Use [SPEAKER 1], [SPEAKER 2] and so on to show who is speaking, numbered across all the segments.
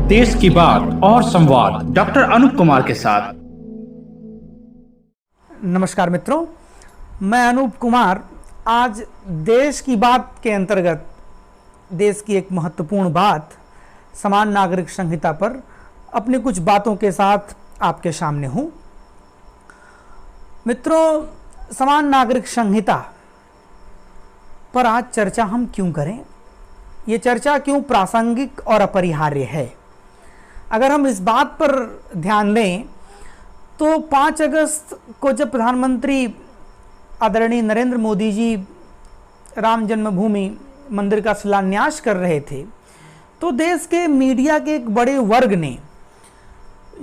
[SPEAKER 1] देश की बात और संवाद डॉक्टर अनूप कुमार के साथ।
[SPEAKER 2] नमस्कार मित्रों, मैं अनूप कुमार आज देश की बात के अंतर्गत देश की एक महत्वपूर्ण बात समान नागरिक संहिता पर अपनी कुछ बातों के साथ आपके सामने हूं। मित्रों, समान नागरिक संहिता पर आज चर्चा हम क्यों करें? ये चर्चा क्यों प्रासंगिक और अपरिहार्य है? अगर हम इस बात पर ध्यान दें तो 5 अगस्त को जब प्रधानमंत्री आदरणीय नरेंद्र मोदी जी राम जन्मभूमि मंदिर का शिलान्यास कर रहे थे तो देश के मीडिया के एक बड़े वर्ग ने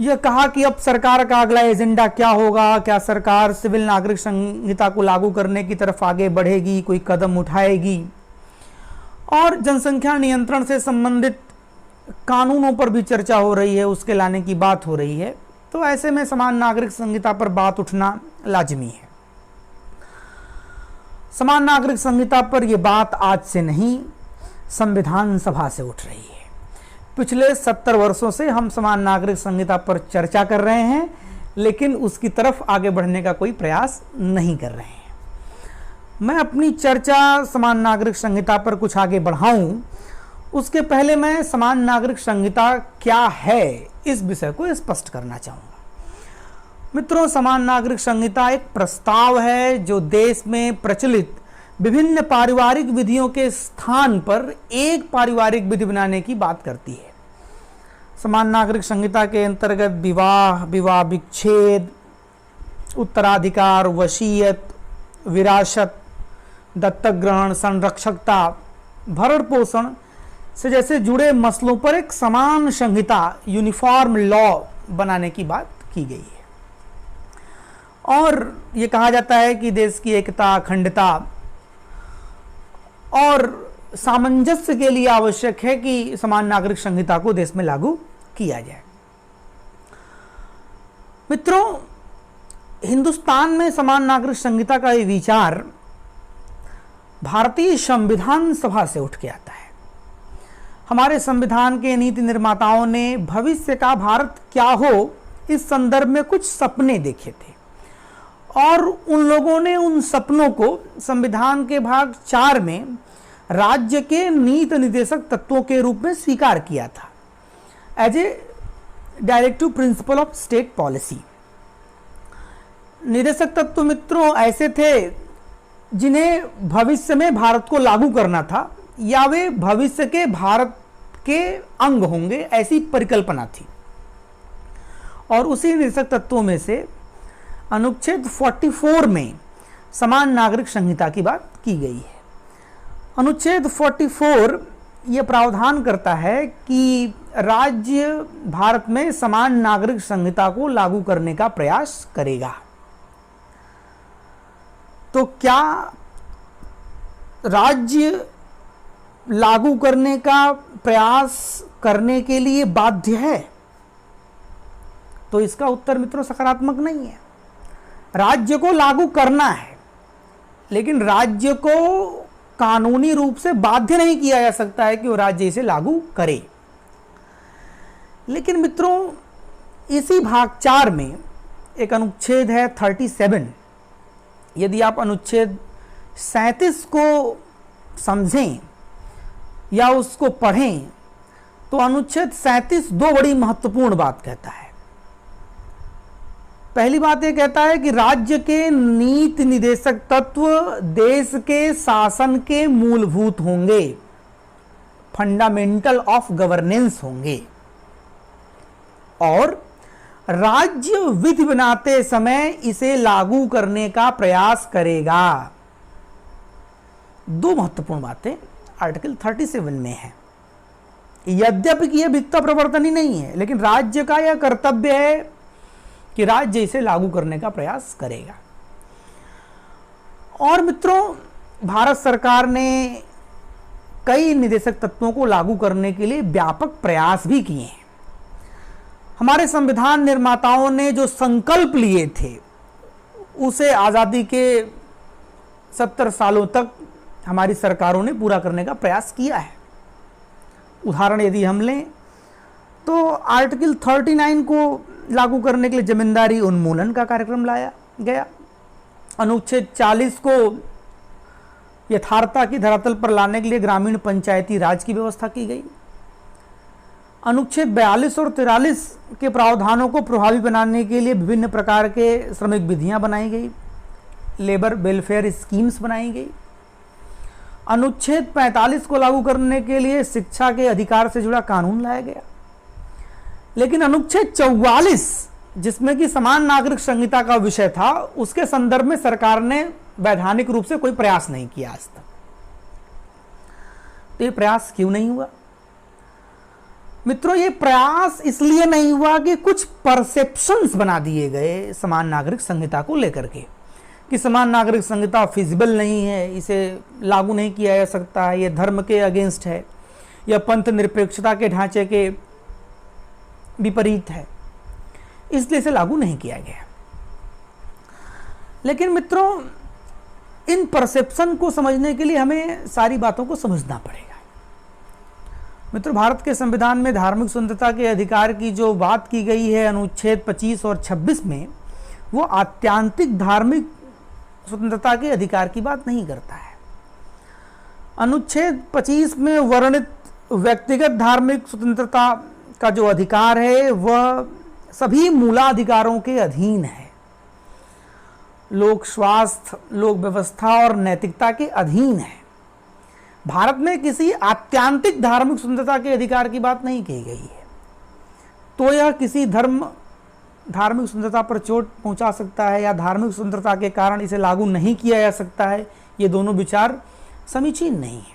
[SPEAKER 2] यह कहा कि अब सरकार का अगला एजेंडा क्या होगा, क्या सरकार सिविल नागरिक संहिता को लागू करने की तरफ आगे बढ़ेगी, कोई कदम उठाएगी, और जनसंख्या नियंत्रण से संबंधित कानूनों पर भी चर्चा हो रही है, उसके लाने की बात हो रही है। तो ऐसे में समान नागरिक संहिता पर बात उठना लाजमी है। समान नागरिक संहिता पर यह बात आज से नहीं, संविधान सभा से उठ रही है। पिछले 70 वर्षों से हम समान नागरिक संहिता पर चर्चा कर रहे हैं, लेकिन उसकी तरफ आगे बढ़ने का कोई प्रयास नहीं कर रहे हैं। मैं अपनी चर्चा समान नागरिक संहिता पर कुछ आगे बढ़ाऊं, उसके पहले मैं समान नागरिक संहिता क्या है इस विषय को स्पष्ट करना चाहूँगा। मित्रों, समान नागरिक संहिता एक प्रस्ताव है जो देश में प्रचलित विभिन्न पारिवारिक विधियों के स्थान पर एक पारिवारिक विधि बनाने की बात करती है। समान नागरिक संहिता के अंतर्गत विवाह, विवाह विच्छेद, उत्तराधिकार, वसीयत, विरासत, दत्तक ग्रहण, संरक्षकता, भरण पोषण से जैसे जुड़े मसलों पर एक समान संहिता, यूनिफॉर्म लॉ बनाने की बात की गई है। और ये कहा जाता है कि देश की एकता, अखंडता और सामंजस्य के लिए आवश्यक है कि समान नागरिक संहिता को देश में लागू किया जाए। मित्रों, हिंदुस्तान में समान नागरिक संहिता का ये विचार भारतीय संविधान सभा से उठ के आता है। हमारे संविधान के नीति निर्माताओं ने भविष्य का भारत क्या हो इस संदर्भ में कुछ सपने देखे थे और उन लोगों ने उन सपनों को संविधान के भाग 4 में राज्य के नीति निर्देशक तत्वों के रूप में स्वीकार किया था, as a directive principle of state policy. निर्देशक तत्व मित्रों ऐसे थे जिन्हें भविष्य में भारत को लागू करना था या वे भविष्य के भारत के अंग होंगे, ऐसी परिकल्पना थी। और उसी निर्देशक तत्वों में से अनुच्छेद 44 में समान नागरिक संहिता की बात की गई है। अनुच्छेद 44 यह प्रावधान करता है कि राज्य भारत में समान नागरिक संहिता को लागू करने का प्रयास करेगा। तो क्या राज्य लागू करने का प्रयास करने के लिए बाध्य है? तो इसका उत्तर मित्रों सकारात्मक नहीं है। राज्य को लागू करना है, लेकिन राज्य को कानूनी रूप से बाध्य नहीं किया जा सकता है कि वो राज्य इसे लागू करे। लेकिन मित्रों, इसी भाग 4 में एक अनुच्छेद है 37। यदि आप अनुच्छेद 37 को समझें या उसको पढ़ें तो अनुच्छेद 37 दो बड़ी महत्वपूर्ण बात कहता है। पहली बात यह कहता है कि राज्य के नीति निर्देशक तत्व देश के शासन के मूलभूत होंगे, फंडामेंटल ऑफ गवर्नेंस होंगे, और राज्य विधि बनाते समय इसे लागू करने का प्रयास करेगा। दो महत्वपूर्ण बातें आर्टिकल 37 में है। यद्यपि कि यह वित्त प्रवर्तन ही नहीं है, लेकिन राज्य का यह कर्तव्य है कि राज्य इसे लागू करने का प्रयास करेगा। और मित्रों, भारत सरकार ने कई निर्देशक तत्वों को लागू करने के लिए व्यापक प्रयास भी किए हैं। हमारे संविधान निर्माताओं ने जो संकल्प लिए थे उसे आज़ादी के 70 सालों तक हमारी सरकारों ने पूरा करने का प्रयास किया है। उदाहरण यदि हम लें तो आर्टिकल 39 को लागू करने के लिए जमींदारी उन्मूलन का कार्यक्रम लाया गया। अनुच्छेद 40 को यथार्थता की धरातल पर लाने के लिए ग्रामीण पंचायती राज की व्यवस्था की गई। अनुच्छेद 42 और 43 के प्रावधानों को प्रभावी बनाने के लिए विभिन्न प्रकार के श्रमिक विधियां बनाई गई, लेबर वेलफेयर स्कीम्स बनाई गई। अनुच्छेद 45 को लागू करने के लिए शिक्षा के अधिकार से जुड़ा कानून लाया गया। लेकिन अनुच्छेद 44, जिसमें कि समान नागरिक संहिता का विषय था, उसके संदर्भ में सरकार ने वैधानिक रूप से कोई प्रयास नहीं किया आज तक। तो ये प्रयास क्यों नहीं हुआ मित्रों? ये प्रयास इसलिए नहीं हुआ कि कुछ परसेप्शंस बना दिए गए समान नागरिक संहिता को लेकर के कि समान नागरिक संहिता फिजिबल नहीं है, इसे लागू नहीं किया जा सकता है, ये धर्म के अगेंस्ट है, यह पंथ निरपेक्षता के ढांचे के विपरीत है, इसलिए इसे लागू नहीं किया गया। लेकिन मित्रों, इन परसेप्शन को समझने के लिए हमें सारी बातों को समझना पड़ेगा। मित्रों, भारत के संविधान में धार्मिक स्वतंत्रता के अधिकार की जो बात की गई है अनुच्छेद 25 और 26 में, वो आत्यांतिक धार्मिक स्वतंत्रता के अधिकार की बात नहीं करता है। अनुच्छेद 25 में वर्णित व्यक्तिगत धार्मिक स्वतंत्रता का जो अधिकार है वह सभी मूलाधिकारों के अधीन है, लोक स्वास्थ्य, लोक व्यवस्था और नैतिकता के अधीन है। भारत में किसी आत्यांतिक धार्मिक स्वतंत्रता के अधिकार की बात नहीं की गई है। तो यह किसी धार्मिक स्वतंत्रता पर चोट पहुंचा सकता है या धार्मिक स्वतंत्रता के कारण इसे लागू नहीं किया जा सकता है, ये दोनों विचार समीचीन नहीं है।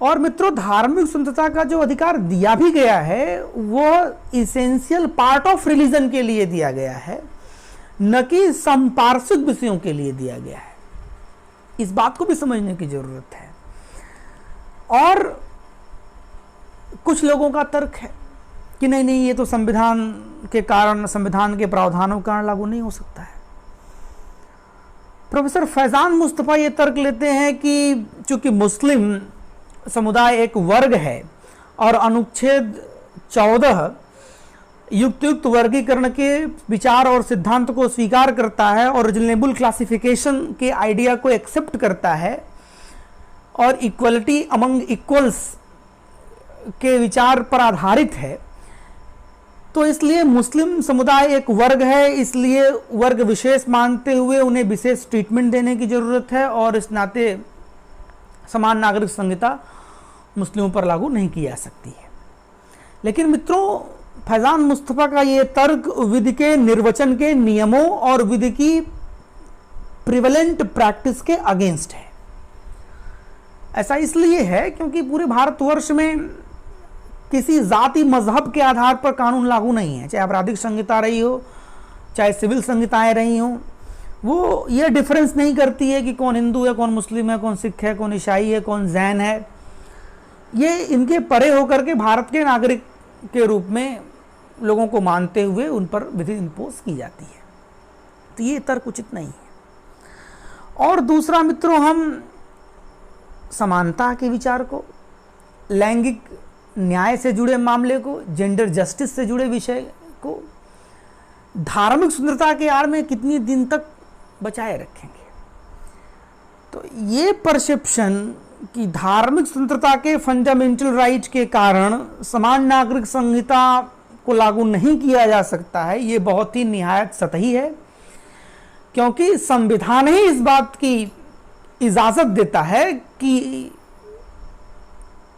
[SPEAKER 2] और मित्रों, धार्मिक स्वतंत्रता का जो अधिकार दिया भी गया है वह इसेंशियल पार्ट ऑफ रिलीजन के लिए दिया गया है, न कि संपार्श्विक विषयों के लिए दिया गया है। इस बात को भी समझने की जरूरत है। और कुछ लोगों का तर्क है कि नहीं, ये तो संविधान के कारण, संविधान के प्रावधानों के कारण लागू नहीं हो सकता है। प्रोफेसर फैजान मुस्तफा ये तर्क लेते हैं कि चूंकि मुस्लिम समुदाय एक वर्ग है और अनुच्छेद 14 युक्त वर्गीकरण के विचार और सिद्धांत को स्वीकार करता है और रीजनेबल क्लासिफिकेशन के आइडिया को एक्सेप्ट करता है और इक्वलिटी अमंग इक्वल्स के विचार पर आधारित है, तो इसलिए मुस्लिम समुदाय एक वर्ग है, इसलिए वर्ग विशेष मानते हुए उन्हें विशेष ट्रीटमेंट देने की जरूरत है और इस नाते समान नागरिक संहिता मुस्लिमों पर लागू नहीं की जा सकती है। लेकिन मित्रों, फैजान मुस्तफा का ये तर्क विधि के निर्वचन के नियमों और विधि की प्रिवेलेंट प्रैक्टिस के अगेंस्ट है। ऐसा इसलिए है क्योंकि पूरे भारतवर्ष में किसी जाति मजहब के आधार पर कानून लागू नहीं है। चाहे आपराधिक संहिता रही हो, चाहे सिविल संहिताएं रही हो, वो ये डिफरेंस नहीं करती है कि कौन हिंदू है, कौन मुस्लिम है, कौन सिख है, कौन ईसाई है, कौन जैन है। ये इनके परे होकर के भारत के नागरिक के रूप में लोगों को मानते हुए उन पर विधि इम्पोज की जाती है। तो ये तर्क उचित नहीं है। और दूसरा मित्रों, हम समानता के विचार को, लैंगिक न्याय से जुड़े मामले को, जेंडर जस्टिस से जुड़े विषय को धार्मिक स्वतंत्रता के आड़ में कितनी दिन तक बचाए रखेंगे। तो ये परसेप्शन कि धार्मिक स्वतंत्रता के फंडामेंटल राइट के कारण समान नागरिक संहिता को लागू नहीं किया जा सकता है, ये बहुत ही निहायत सतही है, क्योंकि संविधान ही इस बात की इजाजत देता है कि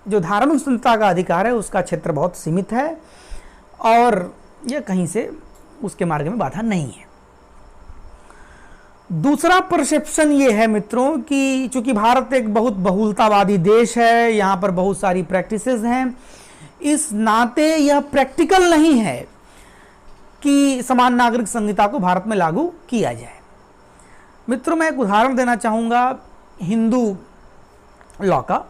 [SPEAKER 2] जो धार्मिक स्वतंत्रता का अधिकार है उसका क्षेत्र बहुत सीमित है और यह कहीं से उसके मार्ग में बाधा नहीं है। दूसरा परसेप्शन ये है मित्रों कि चूंकि भारत एक बहुत बहुलतावादी देश है, यहाँ पर बहुत सारी प्रैक्टिसेस हैं, इस नाते यह प्रैक्टिकल नहीं है कि समान नागरिक संहिता को भारत में लागू किया जाए। मित्रों, मैं एक उदाहरण देना चाहूँगा हिंदू लॉ का।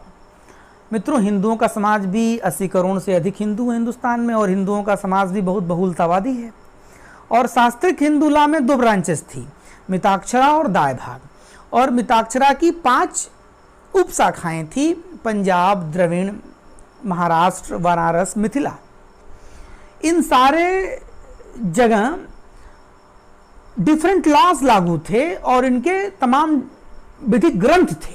[SPEAKER 2] मित्रों, हिंदुओं का समाज भी 80 करोड़ से अधिक हिंदू हैं हिंदुस्तान में और हिंदुओं का समाज भी बहुत बहुलतावादी है। और शास्त्रिक हिंदू लॉ में 2 ब्रांचेस थी, मिताक्षरा और दाय भाग। और मिताक्षरा की 5 उपशाखाएं थी, पंजाब, द्रविड़, महाराष्ट्र, बनारस, मिथिला। इन सारे जगह डिफरेंट लॉज लागू थे और इनके तमाम विधिक ग्रंथ थे।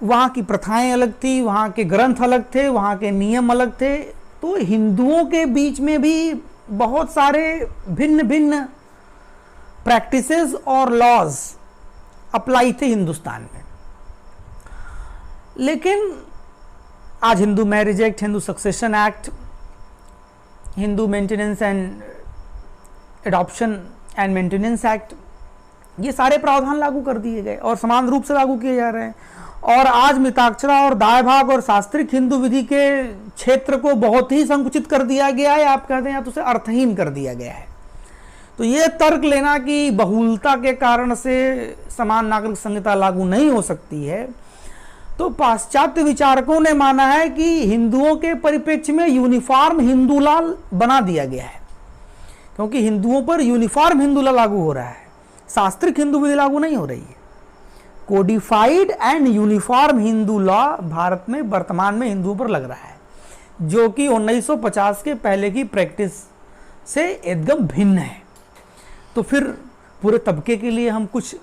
[SPEAKER 2] वहाँ की प्रथाएं अलग थी, वहाँ के ग्रंथ अलग थे, वहाँ के नियम अलग थे। तो हिंदुओं के बीच में भी बहुत सारे भिन्न भिन्न प्रैक्टिसेस और लॉज अप्लाई थे हिंदुस्तान में। लेकिन आज Hindu marriage act, Hindu succession act, Hindu maintenance and adoption and maintenance act, ये सारे प्रावधान लागू कर दिए गए और समान रूप से लागू किए जा रहे हैं। और आज मिताक्षरा और दाय भाग और शास्त्रिक हिंदू विधि के क्षेत्र को बहुत ही संकुचित कर दिया गया है, आप कहते हैं, या तो उसे अर्थहीन कर दिया गया है। तो ये तर्क लेना कि बहुलता के कारण से समान नागरिक संहिता लागू नहीं हो सकती है, तो पाश्चात्य विचारकों ने माना है कि हिंदुओं के परिप्रेक्ष्य में यूनिफॉर्म हिंदू लॉ बना दिया गया है, क्योंकि हिंदुओं पर यूनिफॉर्म हिंदू लॉ लागू हो रहा है, शास्त्रिक हिंदू विधि लागू नहीं हो रही है। Codified and uniform Hindu law Bharat में वर्तमान में हिंदुओं पर लग रहा है, जो कि 1950 के पहले की प्रैक्टिस से एकदम भिन्न है। तो फिर पूरे तबके के लिए हम कुछ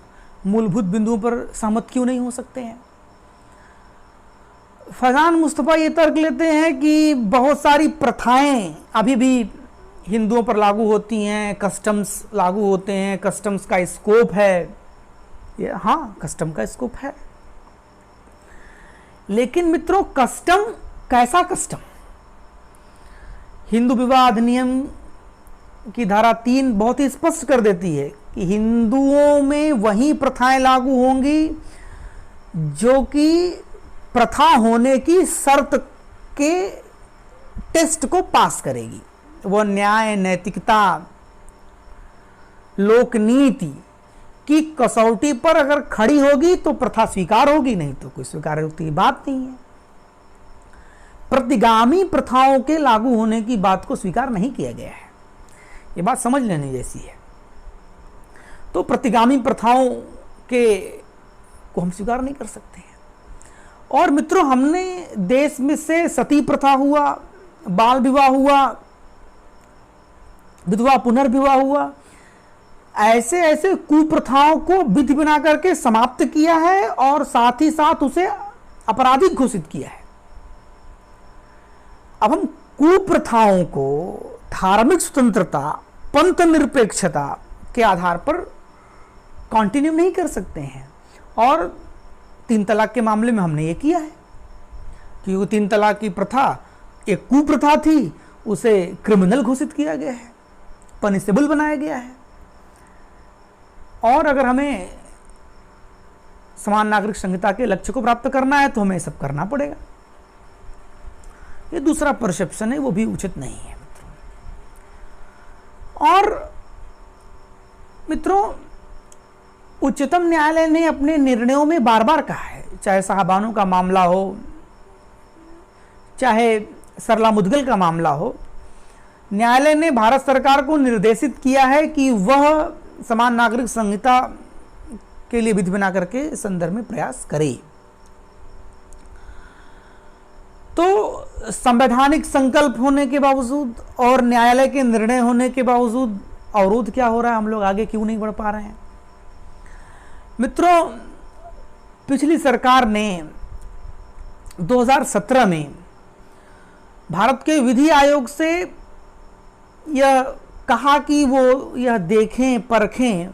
[SPEAKER 2] मूलभूत बिंदुओं पर सहमत क्यों नहीं हो सकते हैं? फैजान मुस्तफ़ा ये तर्क लेते हैं कि बहुत सारी प्रथाएं अभी भी हिंदुओं पर लागू होती हैं, कस्टम्स लागू होते हैं, कस्टम्स का स्कोप है। ये हाँ, कस्टम का स्कोप है, लेकिन मित्रों कस्टम कैसा कस्टम? हिंदू विवाह अधिनियम की धारा 3 बहुत ही स्पष्ट कर देती है कि हिंदुओं में वही प्रथाएं लागू होंगी जो कि प्रथा होने की शर्त के टेस्ट को पास करेगी। वो न्याय, नैतिकता, लोकनीति की कसौटी पर अगर खड़ी होगी तो प्रथा स्वीकार होगी, नहीं तो कोई स्वीकार की बात नहीं है। प्रतिगामी प्रथाओं के लागू होने की बात को स्वीकार नहीं किया गया है, ये बात समझ लेने जैसी है। तो प्रतिगामी प्रथाओं के को हम स्वीकार नहीं कर सकते हैं। और मित्रों, हमने देश में से सती प्रथा हुआ, बाल विवाह हुआ, विधवा पुनर्विवाह हुआ, ऐसे ऐसे कुप्रथाओं को विधि बना करके समाप्त किया है और साथ ही साथ उसे आपराधिक घोषित किया है। अब हम कुप्रथाओं को धार्मिक स्वतंत्रता, पंथ निरपेक्षता के आधार पर कंटिन्यू नहीं कर सकते हैं। और 3 तलाक के मामले में हमने ये किया है, क्योंकि 3 तलाक की प्रथा एक कुप्रथा थी, उसे क्रिमिनल घोषित किया गया है, पनिशेबल बनाया गया है। और अगर हमें समान नागरिक संहिता के लक्ष्य को प्राप्त करना है तो हमें सब करना पड़ेगा। ये दूसरा परसेप्शन है, वो भी उचित नहीं है मित्रों। और मित्रों, उच्चतम न्यायालय ने अपने निर्णयों में बार बार कहा है, चाहे साहबानों का मामला हो, चाहे सरला मुदगल का मामला हो, न्यायालय ने भारत सरकार को निर्देशित किया है कि वह समान नागरिक संहिता के लिए विधि बना करके इस संदर्भ में प्रयास करे। तो संवैधानिक संकल्प होने के बावजूद और न्यायालय के निर्णय होने के बावजूद अवरोध क्या हो रहा है? हम लोग आगे क्यों नहीं बढ़ पा रहे हैं? मित्रों, पिछली सरकार ने 2017 में भारत के विधि आयोग से यह कहा कि वो यह देखें परखें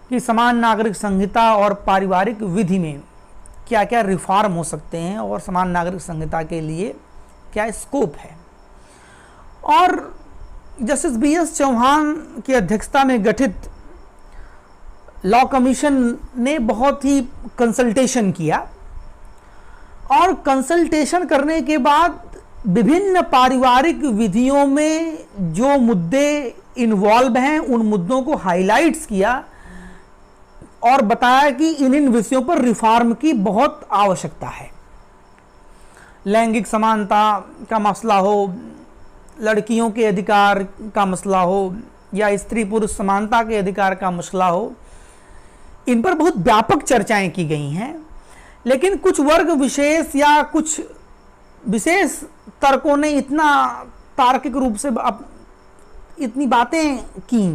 [SPEAKER 2] कि समान नागरिक संहिता और पारिवारिक विधि में क्या क्या रिफॉर्म हो सकते हैं और समान नागरिक संहिता के लिए क्या स्कोप है। और जस्टिस BS चौहान की अध्यक्षता में गठित लॉ कमीशन ने बहुत ही कंसल्टेशन किया और कंसल्टेशन करने के बाद विभिन्न पारिवारिक विधियों में जो मुद्दे इन्वॉल्व हैं उन मुद्दों को हाईलाइट्स किया और बताया कि इन विषयों पर रिफॉर्म की बहुत आवश्यकता है। लैंगिक समानता का मसला हो, लड़कियों के अधिकार का मसला हो या स्त्री पुरुष समानता के अधिकार का मसला हो, इन पर बहुत व्यापक चर्चाएं की गई हैं। लेकिन कुछ वर्ग विशेष या कुछ विशेष तर्कों ने इतना तार्किक रूप से इतनी बातें की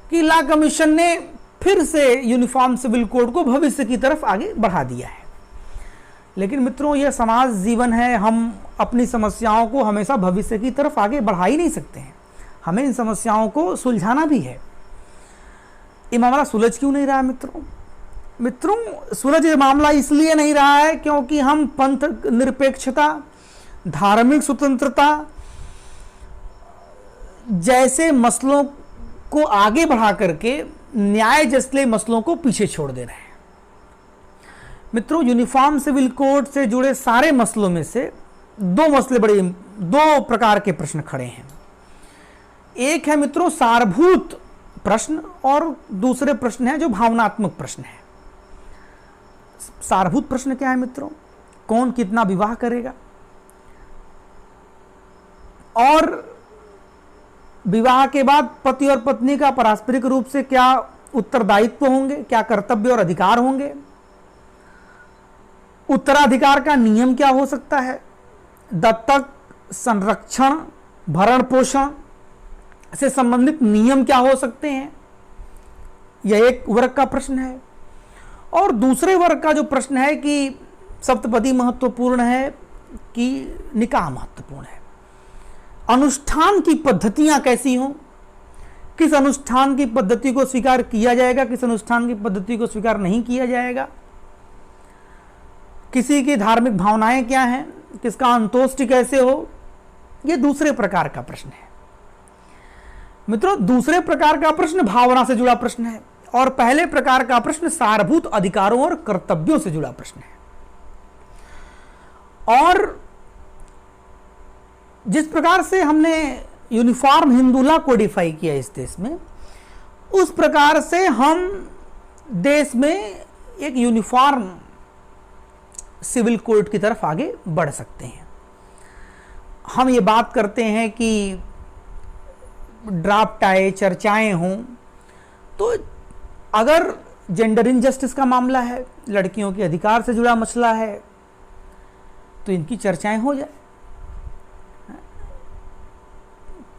[SPEAKER 2] कि लॉ कमीशन ने फिर से यूनिफॉर्म सिविल कोड को भविष्य की तरफ आगे बढ़ा दिया है। लेकिन मित्रों, यह समाज जीवन है, हम अपनी समस्याओं को हमेशा भविष्य की तरफ आगे बढ़ा ही नहीं सकते हैं, हमें इन समस्याओं को सुलझाना भी है। ये मामला सुलझ क्यों नहीं रहा है मित्रों? सुलझ ये मामला इसलिए नहीं रहा है क्योंकि हम पंथ निरपेक्षता, धार्मिक स्वतंत्रता जैसे मसलों को आगे बढ़ा करके न्याय जैसे मसलों को पीछे छोड़ दे रहे हैं। मित्रों, यूनिफॉर्म सिविल कोड से जुड़े सारे मसलों में से दो प्रकार के प्रश्न खड़े हैं। एक है मित्रों सारभूत प्रश्न और दूसरे प्रश्न है जो भावनात्मक प्रश्न है। सारभूत प्रश्न क्या है मित्रों? कौन कितना विवाह करेगा और विवाह के बाद पति और पत्नी का पारस्परिक रूप से क्या उत्तरदायित्व होंगे, क्या कर्तव्य और अधिकार होंगे, उत्तराधिकार का नियम क्या हो सकता है, दत्तक, संरक्षण, भरण पोषण से संबंधित नियम क्या हो सकते हैं। यह एक वर्ग का प्रश्न है। और दूसरे वर्ग का जो प्रश्न है कि सप्तपदी महत्वपूर्ण है कि निकाह महत्वपूर्ण है, अनुष्ठान की पद्धतियां कैसी हों, किस अनुष्ठान की पद्धति को स्वीकार किया जाएगा, किस अनुष्ठान की पद्धति को स्वीकार नहीं किया जाएगा, किसी की धार्मिक भावनाएं क्या हैं, किसका अंतोष्टि कैसे हो। यह दूसरे प्रकार का प्रश्न है मित्रों। दूसरे प्रकार का प्रश्न भावना से जुड़ा प्रश्न है और पहले प्रकार का प्रश्न सारभूत अधिकारों और कर्तव्यों से जुड़ा प्रश्न है। और जिस प्रकार से हमने यूनिफॉर्म हिंदू लॉ कोडिफाई किया इस देश में, उस प्रकार से हम देश में एक यूनिफॉर्म सिविल कोड की तरफ आगे बढ़ सकते हैं। हम ये बात करते हैं कि ड्राफ्ट आए, चर्चाएं हों, तो अगर जेंडर इनजस्टिस का मामला है, लड़कियों के अधिकार से जुड़ा मसला है, तो इनकी चर्चाएं हो जाए।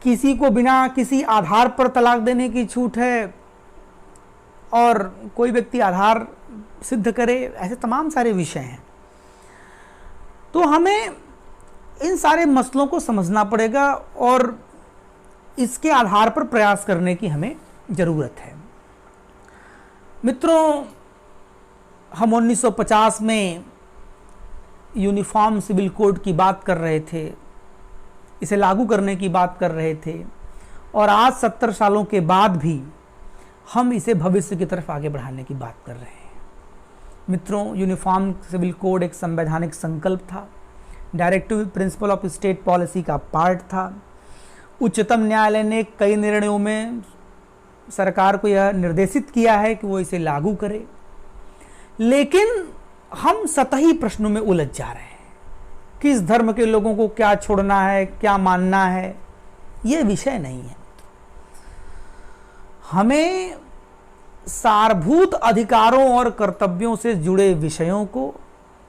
[SPEAKER 2] किसी को बिना किसी आधार पर तलाक देने की छूट है और कोई व्यक्ति आधार सिद्ध करे, ऐसे तमाम सारे विषय हैं। तो हमें इन सारे मसलों को समझना पड़ेगा और इसके आधार पर प्रयास करने की हमें ज़रूरत है। मित्रों, हम 1950 में यूनिफॉर्म सिविल कोड की बात कर रहे थे, इसे लागू करने की बात कर रहे थे और आज 70 सालों के बाद भी हम इसे भविष्य की तरफ आगे बढ़ाने की बात कर रहे हैं। मित्रों, यूनिफॉर्म सिविल कोड एक संवैधानिक संकल्प था, directive principle of state policy का पार्ट था। उच्चतम न्यायालय ने कई निर्णयों में सरकार को यह निर्देशित किया है कि वो इसे लागू करे, लेकिन हम सतही प्रश्नों में उलझ जा रहे हैं। किस धर्म के लोगों को क्या छोड़ना है, क्या मानना है, ये विषय नहीं है। हमें सारभूत अधिकारों और कर्तव्यों से जुड़े विषयों को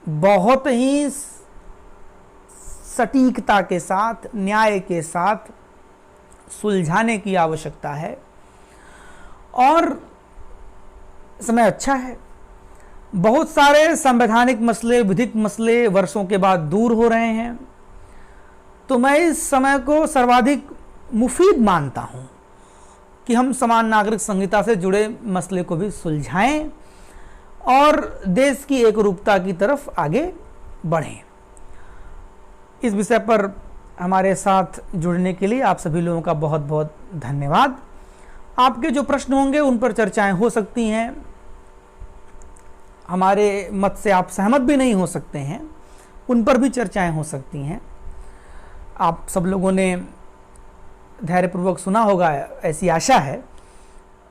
[SPEAKER 2] बहुत ही सटीकता के साथ, न्याय के साथ सुलझाने की आवश्यकता है। और समय अच्छा है, बहुत सारे संवैधानिक मसले, विधिक मसले वर्षों के बाद दूर हो रहे हैं। तो मैं इस समय को सर्वाधिक मुफीद मानता हूँ कि हम समान नागरिक संहिता से जुड़े मसले को भी सुलझाएं और देश की एकरूपता की तरफ आगे बढ़ें। इस विषय पर हमारे साथ जुड़ने के लिए आप सभी लोगों का बहुत बहुत धन्यवाद। आपके जो प्रश्न होंगे उन पर चर्चाएं हो सकती हैं, हमारे मत से आप सहमत भी नहीं हो सकते हैं, उन पर भी चर्चाएं हो सकती हैं। आप सब लोगों ने धैर्यपूर्वक सुना होगा, ऐसी आशा है।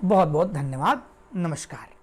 [SPEAKER 2] बहुत बहुत धन्यवाद। नमस्कार।